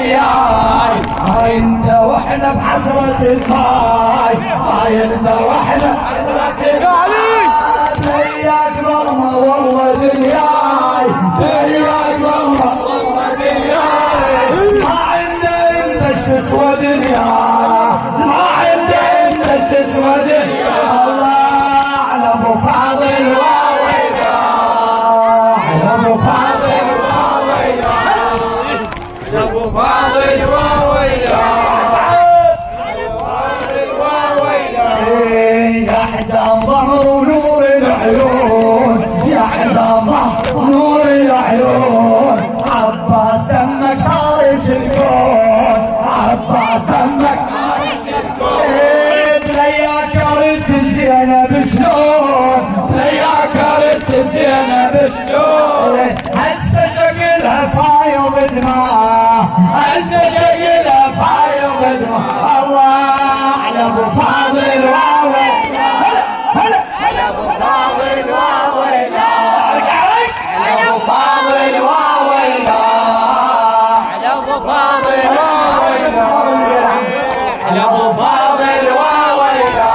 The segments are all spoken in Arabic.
هاي انت واحنا بحسرة الماي، هاي انت واحنا بحسرة الماي. لياك ظلمة والله دنياي، لياك ظلمة والله دنياي. ما عندي انت تسوى دنياي، ما عندي انت تسوى دنياي. الله على ابو فاضل واويلا، على ابو فاضل واويلا، على ابو فاضل واويلا. يا حزام ظهر ونور العيون، يا حزام ظهر ونور العيون. عباس دمك حارس الكون، عباس دمك حارس الكون. بلياك رد زينب شلون، بلياك رد زينب شلون. هسه شكلها فايض دماء، هسه شكلها فايض دماء. الله على ابو فاضل واويلا، هلا هلا ابو فاضل واويلا. ارجعك على ابو فاضل واويلا، على ابو فاضل واويلا، على ابو فاضل واويلا،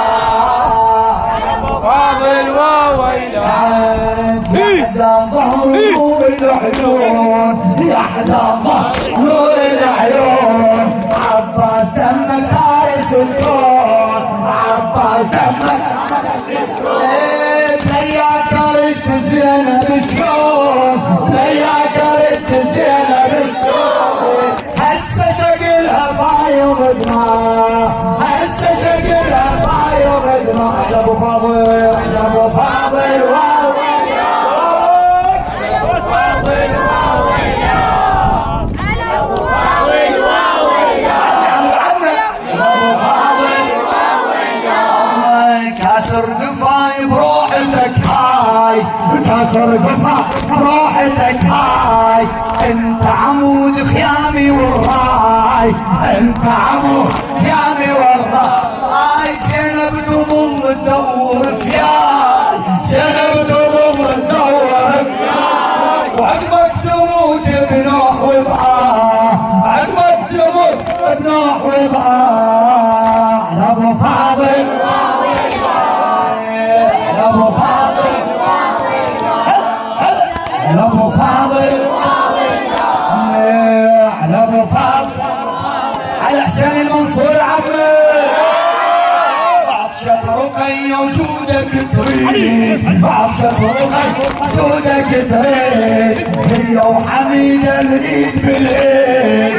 على ابو فاضل واويلا. يا حزام ظهر نور العيون، يا حزام ظهر نور العيون. عباس دمك حارس الكون، عباس دمك حارس الكون. بلياك رد زينب شلون، بلياك رد زينب شلون. هسه شكلها فايض دماء، هسه شكلها فايض دماء. على ابو فاضل، على ابو فاضل واويلا، على ابو فاضل واويلا، على ابو فاضل واويلا، ابو فاضل واويلا. كاسر قفاي بروحتك هاي، كاسر قفاي بروحتك هاي. انت عمود خيامي والراي، انت عمود خيامي والراي. زينب تضم تدور فياي، زينب تضم تدور فياي. وعقبك تموت بنوح وبعاه، عقبك تموت بنوح وبعاه. على ابو فاضل واويلا، على ابو فاضل واويلا، على ابو فاضل واويلا، على ابو فاضل، على حسين المنصور عمي. عطشة رقية وجودك تريد، عطشة رقية وجودك تريد. هي وحميدة الايد بالايد،